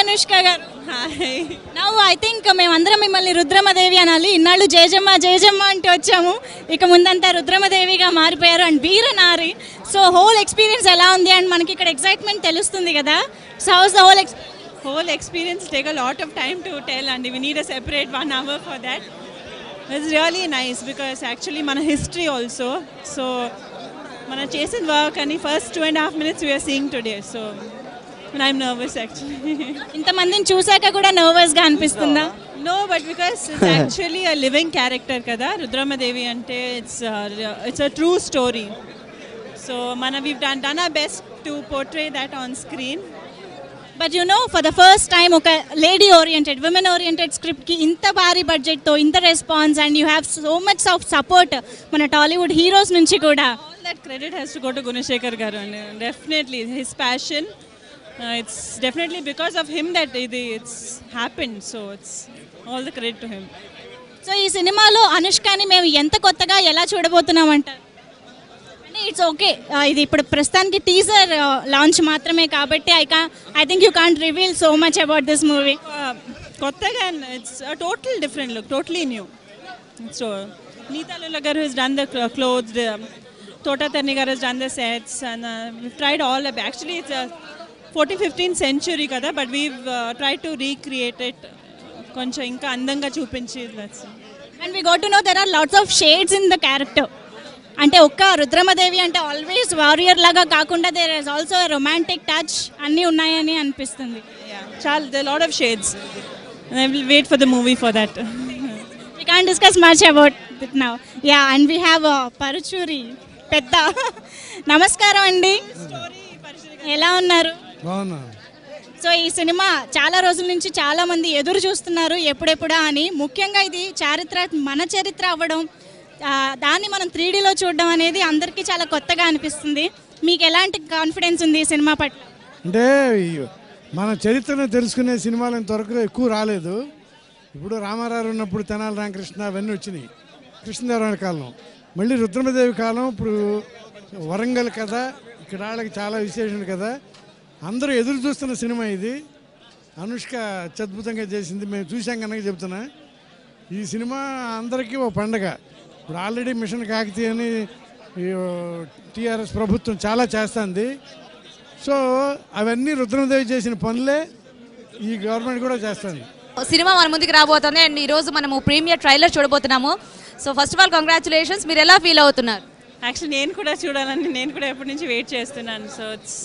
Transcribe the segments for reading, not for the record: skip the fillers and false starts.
అనుష్క గారు. Hi. Now I think మేమందరం మిమ్మల్ని రుద్రమదేవి అనాలి. ఇన్నాళ్ళు జయజమ్మ జయజమ్మ అంటూ వచ్చాము, ఇక ముందంతా రుద్రమదేవిగా మారిపోయారు అండ్ వీరనారి. సో హోల్ ఎక్స్పీరియన్స్ ఎలా ఉంది అండ్ మనకి ఇక్కడ ఎక్సైట్మెంట్ తెలుస్తుంది కదా. So house the Whole experience take a lot of time to tell and we need a separate 1 hour for that. It's really nice because actually mana history also. So mana chesin work and first 2.5 minutes we are seeing today. So and I'm nervous actually. ఇంతమందిని చూసాక కూడా నర్వస్గా అనిపిస్తుందా? No, but because it's actually a living character kada Rudramadevi ante it's a true story. So mana we've done our best to portray that on screen. But you know for the first time ఒక lady oriented women oriented స్క్రిప్ట్కి ఇంత భారీ బడ్జెట్తో ఇంత response and you have so much of support మన Tollywood heroes నుంచి కూడా. All that credit has to go to Gunasekhar garu and definitely his passion. It's definitely because of him that it's happened. So it's all the credit to him. So ఈ సినిమాలో అనుష్కని మేము ఎంత కొత్తగా ఎలా చూడబోతున్నామంటారు? It's okay, ఇది ఇప్పుడు ప్రస్తుతానికి teaser launch మాత్రమే కాబట్టి I think you can't reveal so much about this movie. కొత్తగా it's a total different look, totally new. So Neeta Lulla garu has done the clothes, Tota Tarni garu has done the sets and we've tried all of actually it's a 14th-15th century kada but we've tried to recreate it కొంచెం ఇంకా అందంగా చూపించి. And we got to know there are lots of shades in the character. అంటే ఒక్క రుద్రమదేవి అంటే always warrior లాగా కాకుండా there is also romantic touch అన్నీ ఉన్నాయని అనిపిస్తుంది. చాలా lot of shades and I will wait for the movie for that. We can't discuss much about it now. Yeah, and we have Paruchuri పెద్ద. నమస్కారం అండి, ఎలా ఉన్నారు? సో ఈ సినిమా చాలా రోజుల నుంచి చాలా మంది ఎదురు చూస్తున్నారు ఎప్పుడెప్పుడా అని. ముఖ్యంగా ఇది మన చరిత్ర అవ్వడం, దాన్ని మనం 3Dలో చూడడం అనేది అందరికీ చాలా కొత్తగా అనిపిస్తుంది. మీకు ఎలాంటి కాన్ఫిడెన్స్ ఉంది ఈ సినిమా పట్ల? అంటే మన చరిత్రను తెలుసుకునే సినిమాలు ఇంతవరకు ఎక్కువ రాలేదు. ఇప్పుడు రామారావు ఉన్నప్పుడు తెనాలి రామకృష్ణ అవన్నీ వచ్చినాయి, కృష్ణదేవరాయల కాలం, మళ్ళీ రుద్రమదేవి కాలం, ఇప్పుడు వరంగల్ కథ, ఇక్కడ వాళ్ళకి చాలా విశేషం కదా. అందరూ ఎదురు చూస్తున్న సినిమా ఇది. అనుష్క అత్యద్భుతంగా చేసింది, మేము చూసాం కనుక చెప్తున్నా. ఈ సినిమా అందరికీ ఓ పండగ. ఇప్పుడు ఆల్రెడీ మిషన్ కాకతీయ అని టీఆర్ఎస్ ప్రభుత్వం చాలా చేస్తుంది. సో అవన్నీ రుద్రమదేవి చేసిన పనులే ఈ గవర్నమెంట్ కూడా చేస్తుంది. సినిమా మన ముందుకు రాబోతుంది అండ్ ఈరోజు మనము ప్రీమియర్ ట్రైలర్ చూడబోతున్నాము. So first of all congratulations, మీరు ఎలా ఫీల్ అవుతున్నారు? యాక్చువల్లీ నేను కూడా చూడాలని నేను కూడా ఎప్పటి నుంచి వెయిట్ చేస్తున్నాను. So it's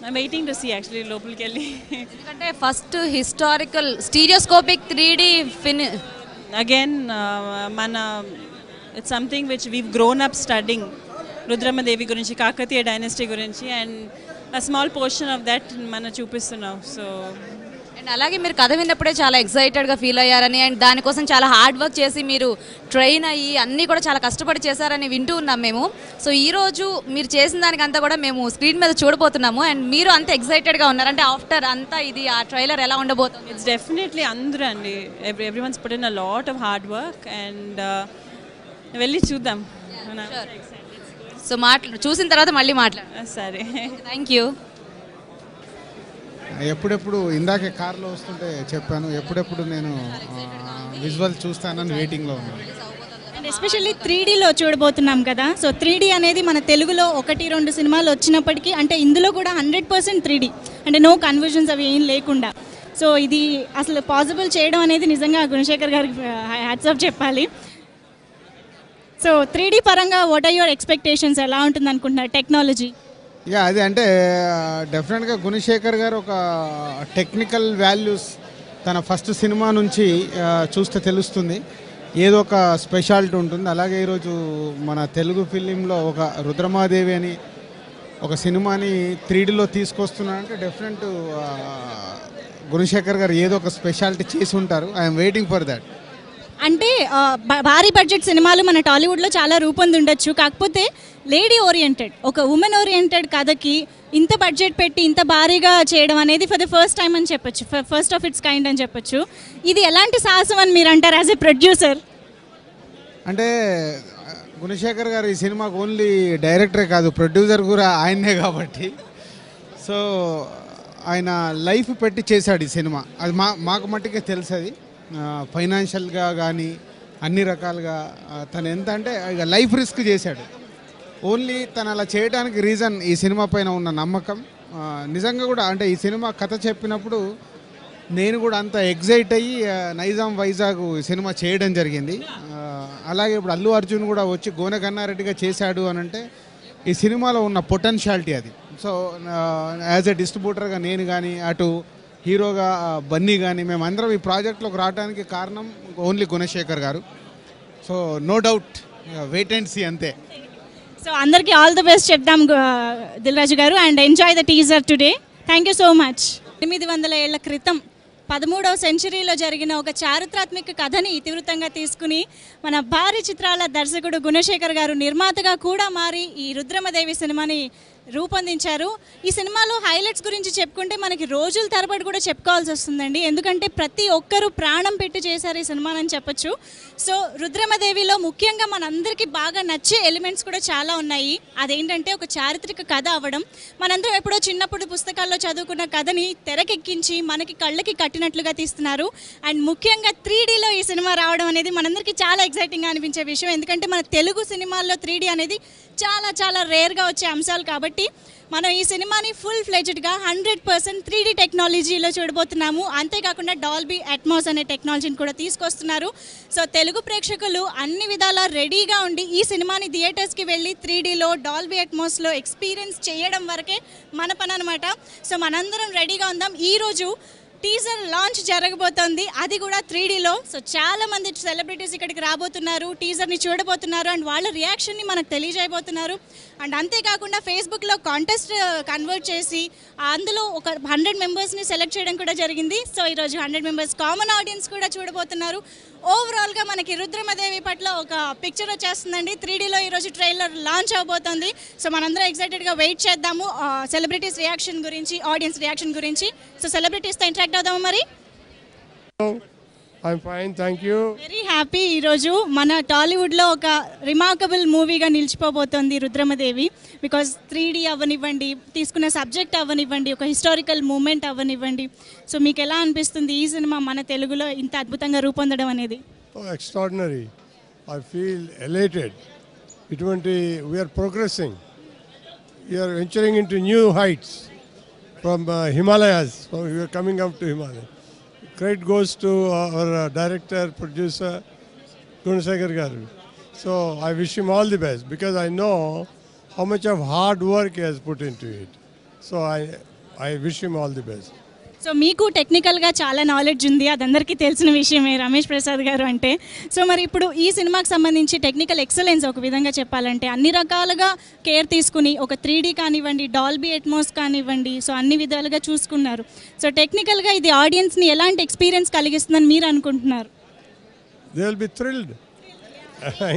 I'm waiting to see actually లోపలికి వెళ్ళి. ఎందుకంటే first historical stereoscopic 3D again it's something which we've grown up studying Rudramadevi gurinchi, Kakatiya dynasty gurinchi and a small portion of that mana చూపిస్తున్నాం. So and అలాగే మీరు కథ విన్నప్పుడే చాలా ఎక్సైటెడ్గా feel అయ్యారని and దానికోసం చాలా హార్డ్ వర్క్ చేసి మీరు ట్రైన్ అయ్యి అన్నీ కూడా చాలా కష్టపడి చేశారని వింటూ ఉన్నాం మేము. సో ఈరోజు మీరు చేసిన దానికంతా కూడా మేము స్క్రీన్ మీద చూడబోతున్నాము అండ్ మీరు అంత ఎక్సైటెడ్గా ఉన్నారు అంటే ఆఫ్టర్ అంతా ఇది ఆ ట్రైలర్ ఎలా ఉండబోతుంది? ఇట్స్ డెఫినెట్లీ అందరూ అండి, everyone's put in a lot of hard work and వెళ్ళి చూద్దాం. సో చూసిన తర్వాత మళ్ళీ మాట్లాడు. సరే, థ్యాంక్ యూ. ఎప్పుడెప్పుడు ఇందాకే కార్లో వస్తుంటే చెప్పాను, ఎప్పుడెప్పుడు నేను విజువల్ చూస్తానని వెయిటింగ్లో ఉన్నాను. అండ్ ఎస్పెషల్లీ 3Dలో చూడబోతున్నాం కదా. సో 3D అనేది మన తెలుగులో 1-2 సినిమాలు వచ్చినప్పటికీ అంటే ఇందులో కూడా 100% 3D అంటే నో కన్వర్జన్స్ అవి ఏం లేకుండా. సో ఇది అసలు పాసిబుల్ చేయడం అనేది నిజంగా గుణశేఖర్ గారికి హ్యాట్స్ ఆఫ్ చెప్పాలి. సో 3D పరంగా వాట్ ఆర్ యువర్ ఎక్స్పెక్టేషన్స్, ఎలా ఉంటుంది అనుకుంటున్నారు టెక్నాలజీ? అది అంటే డెఫినెట్గా గుణశేఖర్ గారు ఒక టెక్నికల్ వాల్యూస్ తన ఫస్ట్ సినిమా నుంచి చూస్తే తెలుస్తుంది, ఏదో ఒక స్పెషాలిటీ ఉంటుంది. అలాగే ఈరోజు మన తెలుగు ఫిలింలో ఒక రుద్రమాదేవి అని ఒక సినిమాని 3Dలో తీసుకొస్తున్నారంటే డెఫినెట్ గుణశేఖర్ గారు ఏదో ఒక స్పెషాలిటీ చేసి ఉంటారు. I'm waiting for that. అంటే భారీ బడ్జెట్ సినిమాలు మన టాలీవుడ్లో చాలా రూపొందుండొచ్చు, కాకపోతే లేడీ ఓరియంటెడ్ ఒక ఉమెన్ ఓరియంటెడ్ కథకి ఇంత బడ్జెట్ పెట్టి ఇంత భారీగా చేయడం అనేది ఫర్ ద ఫస్ట్ టైం అని చెప్పొచ్చు, ఫస్ట్ ఆఫ్ ఇట్స్ కైండ్ అని చెప్పొచ్చు. ఇది ఎలాంటి సాహసం అని మీరు అంటారు యాజ్ ఎ ప్రొడ్యూసర్? అంటే గుణశేఖర్ గారు ఈ సినిమాకు ఓన్లీ డైరెక్టరే కాదు, ప్రొడ్యూసర్ కూడా ఆయనే కాబట్టి. సో ఆయన లైఫ్ పెట్టి చేశాడు ఈ సినిమా. అది మాకు మట్టుకే తెలుసు. అది ఫైనాన్షియల్గా కానీ అన్ని రకాలుగా తను ఎంత అంటే ఇక లైఫ్ రిస్క్ చేశాడు. ఓన్లీ తను అలా చేయడానికి రీజన్ ఈ సినిమా పైన ఉన్న నమ్మకం. నిజంగా కూడా అంటే ఈ సినిమా కథ చెప్పినప్పుడు నేను కూడా అంత ఎగ్జైట్ అయ్యి నైజాం వైజాగ్ సినిమా చేయడం జరిగింది. అలాగే ఇప్పుడు అల్లు అర్జున్ కూడా వచ్చి గోనె గన్నారెడ్డిగా చేశాడు అని అంటే ఈ సినిమాలో ఉన్న పొటెన్షియాలిటీ అది. సో యాజ్ ఎ డిస్ట్రిబ్యూటర్గా నేను కానీ అటు హీరోగా బన్నీ కానీ మేమందరం ఈ ప్రాజెక్ట్లోకి రావడానికి కారణం only Gunasekhar garu. So no doubt wait and see అంతే. సో అందరికీ ఆల్ ది బెస్ట్ చెప్దాం Dil Raju garu, and enjoy the teaser today. Thank you so much. 800 ఏళ్ల క్రితం 13వ సెంచరీలో జరిగిన ఒక చారిత్రాత్మక కథని ఇతివృత్తంగా తీసుకుని మన భారీ చిత్రాల దర్శకుడు గుణశేఖర్ గారు నిర్మాతగా కూడా మారి ఈ రుద్రమదేవి సినిమాని రూపొందించారు. ఈ సినిమాలో హైలైట్స్ గురించి చెప్పుకుంటే మనకి రోజుల తరబడి కూడా చెప్పుకోవాల్సి వస్తుందండి, ఎందుకంటే ప్రతి ఒక్కరూ ప్రాణం పెట్టి చేశారు ఈ సినిమాని చెప్పొచ్చు. సో రుద్రమదేవిలో ముఖ్యంగా మనందరికీ బాగా నచ్చే ఎలిమెంట్స్ కూడా చాలా ఉన్నాయి. అదేంటంటే ఒక చారిత్రక కథ అవ్వడం, మనందరం ఎప్పుడో చిన్నప్పుడు పుస్తకాల్లో చదువుకున్న కథని తెరకెక్కించి మనకి కళ్ళకి కట్టినట్లుగా తీస్తున్నారు. అండ్ ముఖ్యంగా 3Dలో ఈ సినిమా రావడం అనేది మనందరికీ చాలా ఎక్సైటింగ్గా అనిపించే విషయం, ఎందుకంటే మన తెలుగు సినిమాల్లో 3D అనేది చాలా చాలా రేర్గా వచ్చే అంశాలు. కాబట్టి మనం ఈ సినిమాని ఫుల్ ఫ్లెడ్జ్డ్గా 100% 3D టెక్నాలజీలో చూడబోతున్నాము. అంతేకాకుండా డాల్బీ అట్మాస్ అనే టెక్నాలజీని కూడా తీసుకొస్తున్నారు. సో తెలుగు ప్రేక్షకులు అన్ని విధాలా రెడీగా ఉండి ఈ సినిమాని థియేటర్స్కి వెళ్ళి 3Dలో డాల్బీ అట్మాస్లో ఎక్స్పీరియన్స్ చేయడం వరకే మన పని అనమాట. సో మనందరం రెడీగా ఉందాం. ఈరోజు టీజర్ లాంచ్ జరగబోతోంది, అది కూడా 3Dలో. సో చాలా మంది సెలబ్రిటీస్ ఇక్కడికి రాబోతున్నారు, టీజర్ని చూడబోతున్నారు, అండ్ వాళ్ళ రియాక్షన్ని మనకు తెలియజేయబోతున్నారు. అండ్ అంతేకాకుండా ఫేస్బుక్లో కాంటెస్ట్ కన్వర్ట్ చేసి అందులో ఒక 100 మెంబర్స్ని సెలెక్ట్ చేయడం కూడా జరిగింది. సో ఈరోజు 100 మెంబర్స్ కామన్ ఆడియన్స్ కూడా చూడబోతున్నారు. ఓవరాల్గా మనకి రుద్రమదేవి పట్ల ఒక పిక్చర్ వచ్చేస్తుందండి. 3Dలో ఈరోజు ట్రైలర్ లాంచ్ అవబోతోంది. సో మనందరం ఎక్సైటెడ్గా వెయిట్ చేద్దాము సెలబ్రిటీస్ రియాక్షన్ గురించి, ఆడియన్స్ రియాక్షన్ గురించి. సో సెలబ్రిటీస్తో ఇంటరాక్ట్ అవుదాము మరి. I'm fine, thank you. Very happy. ఈరోజు మన టాలీవుడ్లో ఒక రిమార్కబుల్ మూవీగా నిలిచిపోబోతోంది రుద్రమదేవి. బికాజ్ 3D అవ్వనివ్వండి, తీసుకున్న సబ్జెక్ట్ అవ్వనివ్వండి, ఒక హిస్టారికల్ మూమెంట్ అవ్వనివ్వండి. సో మీకు ఎలా అనిపిస్తుంది ఈ సినిమా మన తెలుగులో ఇంత అద్భుతంగా రూపొందడం అనేది? Oh, extraordinary. I feel elated. We are progressing. We are venturing into new heights from Himalayas. So we are coming up to Himalayas. Credit goes to our director, producer, Gunasekhar Garu. So I wish him all the best because I know how much of hard work he has put into it. So I wish him all the best. So మీకు టెక్నికల్గా చాలా knowledge ఉంది, అది అందరికీ తెలిసిన విషయమే రమేష్ ప్రసాద్ గారు అంటే. సో మరి ఇప్పుడు ఈ సినిమాకి సంబంధించి టెక్నికల్ ఎక్సలెన్స్ ఒక విధంగా చెప్పాలంటే అన్ని రకాలుగా కేర్ తీసుకుని ఒక 3D కానివ్వండి, డాల్బీ అట్మాస్ కానివ్వండి, సో అన్ని విధాలుగా చూసుకున్నారు. సో టెక్నికల్గా ఇది ఆడియన్స్ని ఎలాంటి ఎక్స్పీరియన్స్ కలిగిస్తుందని మీరు అనుకుంటున్నారు? They will be thrilled.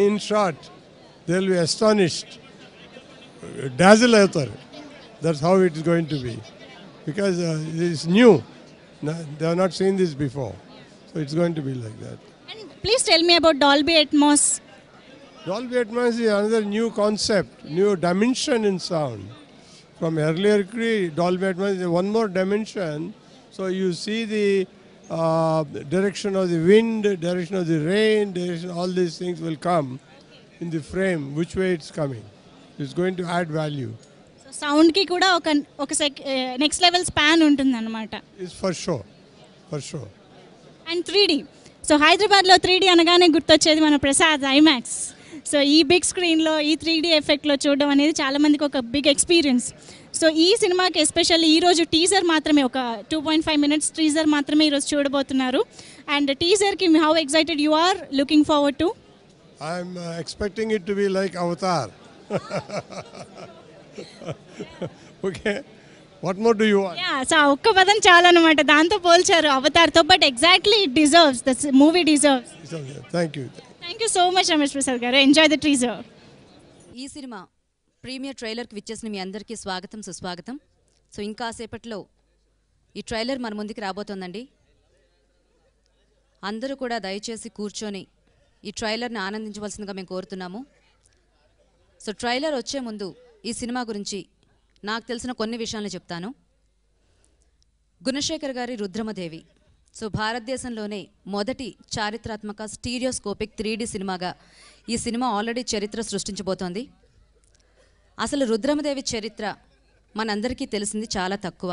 In short, they will be astonished. Dazzle అవుతారు. That's how it is going to be. Because it is new. They have not seen this before. So it's going to be like that. And please tell me about Dolby Atmos. Dolby Atmos is another new concept, new dimension in sound. From earlier Dolby Atmos is one more dimension. So you see the direction of the wind, direction of the rain, direction, all these things will come in the frame, which way it's coming. It's going to add value. సౌండ్కి కూడా ఒక next level span ఉంటుంది అనమాట. It's for sure. And 3D. So హైదరాబాద్లో 3D అనగానే గుర్తొచ్చేది మన Prasad IMAX. So ఈ బిగ్ స్క్రీన్లో ఈ 3D ఎఫెక్ట్లో చూడడం అనేది చాలామందికి ఒక బిగ్ ఎక్స్పీరియన్స్. సో ఈ సినిమాకి ఎస్పెషల్లీ ఈరోజు టీజర్ మాత్రమే, ఒక 2.5 minutes టీజర్ మాత్రమే ఈరోజు చూడబోతున్నారు. అండ్ టీజర్కి how excited you are looking forward to? I'm expecting it to be like Avatar. Okay, what more do you want? So ఒక్క పదం చాలా అనమాట, దాంతో పోల్చారు అవతార్తో. But exactly it deserves, the movie deserves. Thank you. Thank you so much Ramesh Prasad garu. Enjoy the teaser. ఈ సినిమా premiere ట్రైలర్కి విచ్చేసిన మీ అందరికీ స్వాగతం, సుస్వాగతం. సో ఇంకా సేపట్లో ఈ ట్రైలర్ మన ముందుకు రాబోతోందండి. అందరూ కూడా దయచేసి కూర్చొని ఈ ట్రైలర్ని ఆనందించవలసిందిగా మేము కోరుతున్నాము. సో ట్రైలర్ వచ్చే ముందు ఈ సినిమా గురించి నాకు తెలిసిన కొన్ని విషయాలు చెప్తాను. గుణశేఖర్ గారి రుద్రమదేవి. సో భారతదేశంలోనే మొదటి చారిత్రాత్మక స్టీరియోస్కోపిక్ 3D సినిమాగా ఈ సినిమా ఆల్రెడీ చరిత్ర సృష్టించబోతోంది. అసలు రుద్రమదేవి చరిత్ర మనందరికీ తెలిసింది చాలా తక్కువ.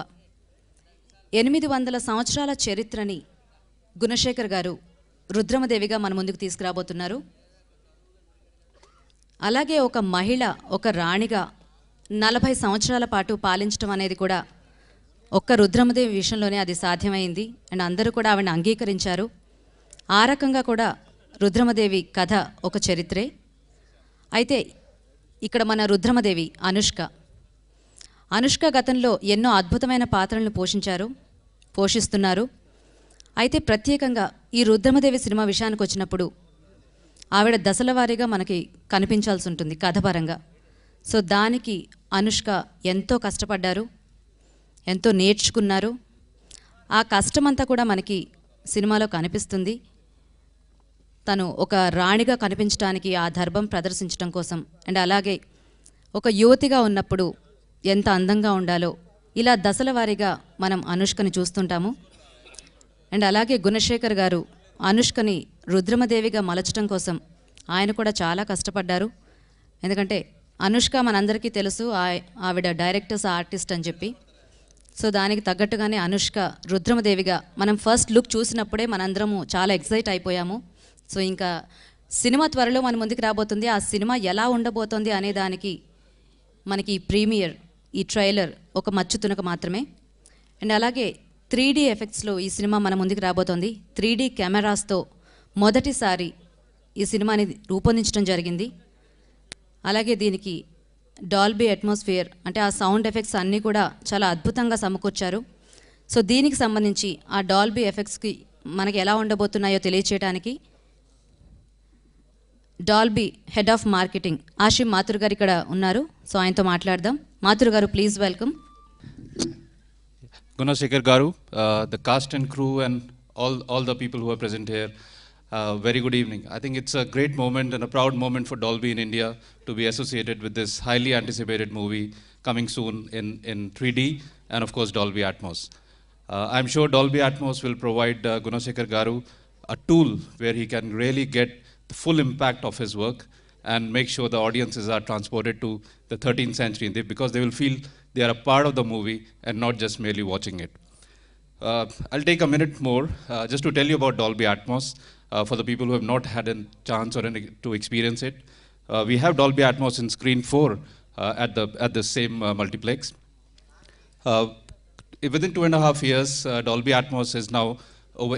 800 సంవత్సరాల చరిత్రని గుణశేఖర్ గారు రుద్రమదేవిగా మన ముందుకు తీసుకురాబోతున్నారు. అలాగే ఒక మహిళ, ఒక రాణిగా 40 సంవత్సరాల పాటు పాలించడం అనేది కూడా ఒక్క రుద్రమదేవి విషయంలోనే అది సాధ్యమైంది. అండ్ అందరూ కూడా ఆవిడని అంగీకరించారు. ఆ రకంగా కూడా రుద్రమదేవి కథ ఒక చరిత్రే. అయితే ఇక్కడ మన రుద్రమదేవి అనుష్క గతంలో ఎన్నో అద్భుతమైన పాత్రలను పోషిస్తున్నారు. అయితే ప్రత్యేకంగా ఈ రుద్రమదేవి సినిమా విషయానికి వచ్చినప్పుడు ఆవిడ దశల వారీగా మనకి కనిపించాల్సి ఉంటుంది కథపరంగా. సో దానికి అనుష్క ఎంతో కష్టపడ్డారు, ఎంతో నేర్చుకున్నారు. ఆ కష్టమంతా కూడా మనకి సినిమాలో కనిపిస్తుంది. తను ఒక రాణిగా కనిపించడానికి, ఆ దర్భం ప్రదర్శించడం కోసం, అండ్ అలాగే ఒక యువతిగా ఉన్నప్పుడు ఎంత అందంగా ఉండాలో ఇలా దశల వారీగా మనం అనుష్కని చూస్తుంటాము. అండ్ అలాగే గుణశేఖర్ గారు అనుష్కని రుద్రమదేవిగా మలచడం కోసం ఆయన కూడా చాలా కష్టపడ్డారు. ఎందుకంటే అనుష్క మనందరికీ తెలుసు, ఆవిడ డైరెక్టర్స్ ఆర్టిస్ట్ అని చెప్పి. సో దానికి తగ్గట్టుగానే అనుష్క రుద్రమదేవిగా మనం ఫస్ట్ లుక్ చూసినప్పుడే మనందరము చాలా ఎక్సైట్ అయిపోయాము. సో ఇంకా సినిమా త్వరలో మన ముందుకు రాబోతుంది. ఆ సినిమా ఎలా ఉండబోతోంది అనే దానికి మనకి ప్రీమియర్, ఈ ట్రైలర్ ఒక మచ్చు తునక మాత్రమే. అండ్ అలాగే 3D ఎఫెక్ట్స్లో ఈ సినిమా మన ముందుకు రాబోతోంది. 3D కెమెరాస్తో మొదటిసారి ఈ సినిమాని రూపొందించడం జరిగింది. అలాగే దీనికి డాల్బీ అట్మాస్ఫియర్ అంటే ఆ సౌండ్ ఎఫెక్ట్స్ అన్నీ కూడా చాలా అద్భుతంగా సమకూర్చారు. సో దీనికి సంబంధించి ఆ డాల్బీ ఎఫెక్ట్స్కి మనకి ఎలా ఉండబోతున్నాయో తెలియచేయడానికి Dolby head of marketing Ashim Mathur గారు ఇక్కడ ఉన్నారు. సో ఆయనతో మాట్లాడదాం. మాథుర్ గారు, please welcome. Gunashekar Garu, the cast and crew and all the people who are present here, very good evening. I think it's a great moment and a proud moment for Dolby in India to be associated with this highly anticipated movie coming soon in 3D and of course Dolby Atmos. I'm sure Dolby Atmos will provide Gunashekar Garu a tool where he can really get the full impact of his work and make sure the audiences are transported to the 13th century because they will feel they are a part of the movie and not just merely watching it. I'll take a minute more just to tell you about Dolby Atmos for the people who have not had a chance or to experience it. We have Dolby Atmos in Screen 4 at the same multiplex. Within 2.5 years, Dolby Atmos is now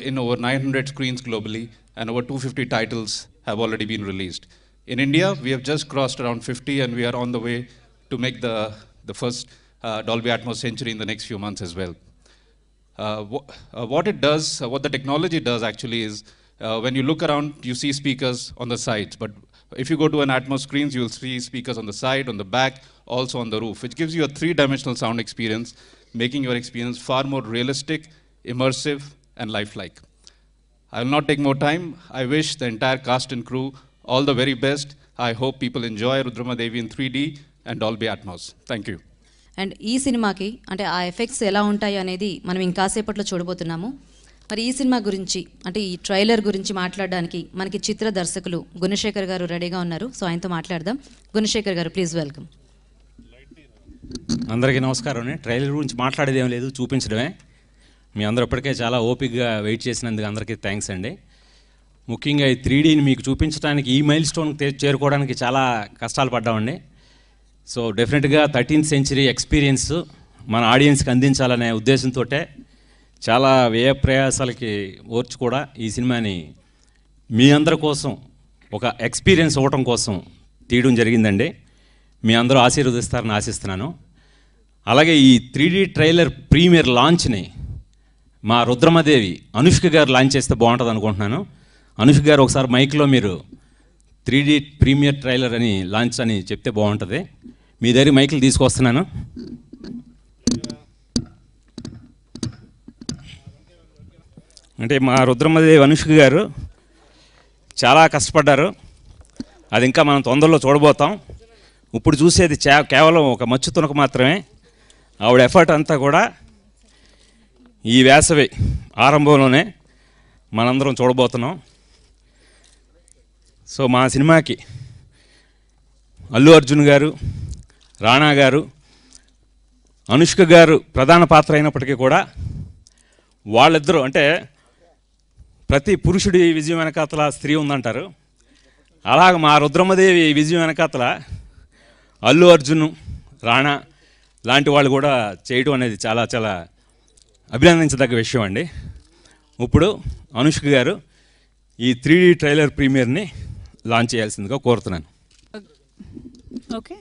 in over 900 screens globally and over 250 titles have already been released. In India, we have just crossed around 50 and we are on the way to make the first Dolby Atmos century in the next few months as well. What it does, what the technology does actually is, when you look around, you see speakers on the sides. But if you go to an Atmos screens, you will see speakers on the side, on the back, also on the roof, which gives you a 3-dimensional sound experience, making your experience far more realistic, immersive, and lifelike. I will not take more time. I wish the entire cast and crew all the very best. I hope people enjoy Rudramadevi in 3D and Dolby Atmos. Thank you. And ఈ సినిమాకి అంటే ఆ effects ఎలా ఉంటాయి అనేది మనం ఇంకాసేపట్లో చూడబోతున్నాము. మరి ఈ సినిమా గురించి అంటే ఈ ట్రైలర్ గురించి మాట్లాడడానికి మనకి చిత్ర దర్శకులు గుణశేఖర్ గారు రెడీగా ఉన్నారు. సో ఆయనతో మాట్లాడదాం. గుణశేఖర్ గారు, ప్లీజ్ వెల్కమ్. అందరికీ నమస్కారం. ట్రైలర్ గురించి మాట్లాడేది ఏం లేదు, చూపించడమే. మీ అందరూ ఇప్పటికే చాలా ఓపికగా వెయిట్ చేసినందుకు అందరికీ థ్యాంక్స్ అండి. ముఖ్యంగా ఈ 3Dని మీకు చూపించడానికి, ఈ మైల్ స్టోన్ చేరుకోవడానికి చాలా కష్టాలు పడ్డామండి. సో డెఫినెట్గా 13th సెంచరీ ఎక్స్పీరియన్స్ మన ఆడియన్స్కి అందించాలనే ఉద్దేశంతో చాలా వ్యయ ప్రయాసాలకి ఓర్చి కూడా ఈ సినిమాని మీ అందరి కోసం ఒక ఎక్స్పీరియన్స్ ఇవ్వటం కోసం తీయడం జరిగిందండి. మీ అందరూ ఆశీర్వదిస్తారని ఆశిస్తున్నాను. అలాగే ఈ 3D ట్రైలర్ ప్రీమియర్ లాంచ్ని మా రుద్రమదేవి అనుష్క గారు లాంచ్ చేస్తే బాగుంటుంది అనుకుంటున్నాను. అనుష్క గారు ఒకసారి మైక్లో మీరు 3D ప్రీమియర్ ట్రైలర్ అని లాంచ్ అని చెప్తే బాగుంటుంది. మీ దగ్గర మైకులు తీసుకొస్తున్నాను. అంటే మా రుద్రమదేవి అనుష్క గారు చాలా కష్టపడ్డారు. అది ఇంకా మనం తొందరలో చూడబోతాం. ఇప్పుడు చూసేది కేవలం ఒక మచ్చు తునక మాత్రమే. ఆవిడ ఎఫర్ట్ అంతా కూడా ఈ వేసవి ఆరంభంలోనే మనందరం చూడబోతున్నాం. సో మా సినిమాకి అల్లు అర్జున్ గారు, రాణా గారు, అనుష్క గారు ప్రధాన పాత్ర అయినప్పటికీ కూడా వాళ్ళిద్దరూ, అంటే ప్రతి పురుషుడి విజయం వెనకాతల స్త్రీ ఉందంటారు, అలాగ మా రుద్రమదేవి విజయం వెనకాతల అల్లు అర్జున్, రాణా లాంటి వాళ్ళు కూడా చేయడం అనేది చాలా చాలా అభినందించదగ్గ విషయం అండి. ఇప్పుడు అనుష్క గారు ఈ 3D ట్రైలర్ ప్రీమియర్ని లాంచ్ చేయాల్సిందిగా కోరుతున్నాను. ఓకే.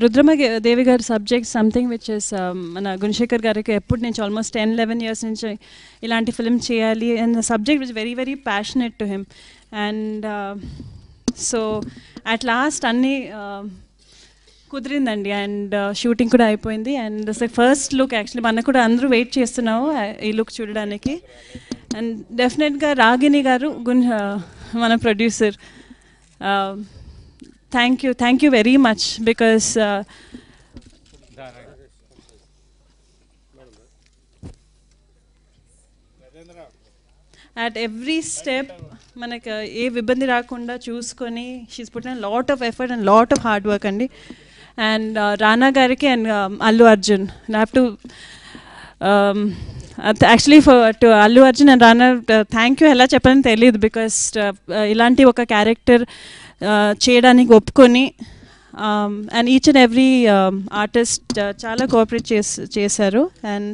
రుద్రమదేవి గారి సబ్జెక్ట్ సంథింగ్ విచ్ ఇస్ మన గుణశేఖర్ గారికి ఎప్పటి నుంచి ఆల్మోస్ట్ 10-11 years నుంచి ఇలాంటి ఫిల్మ్ చేయాలి and the subject was very very passionate to him. And so at last అన్నీ కుదిరిందండి అండ్ షూటింగ్ కూడా అయిపోయింది. అండ్ ఫస్ట్ లుక్ యాక్చువల్లీ మనకు కూడా అందరూ వెయిట్ చేస్తున్నాము ఈ లుక్ చూడడానికి. అండ్ డెఫినెట్గా రాగిణి గారు మన producer, thank you very much because at every step మనకు ఏ ఇబ్బంది రాకుండా చూసుకొని she's put in lot of effort and lot of hard work అండి. అండ్ రానా గారికి and Allu Arjun have to actually to Allu Arjun and Rana thank you ఎలా చెప్పాలని తెలియదు బికాస్ ఇలాంటి ఒక క్యారెక్టర్ చేయడానికి ఒప్పుకొని and each and every artist చాలా కోఆపరేట్ చేశారు. And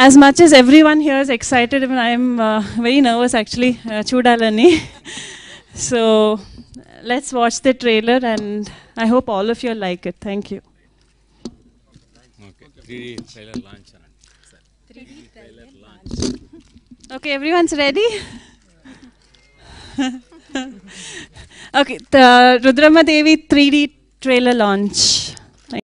as much as everyone here is excited, even I am very nervous actually chudalani. So let's watch the trailer and I hope all of you like it. Thank you. Okay, 3D trailer launch. 3D trailer launch. Okay, everyone's ready? Okay, the Rudramadevi 3D trailer launch.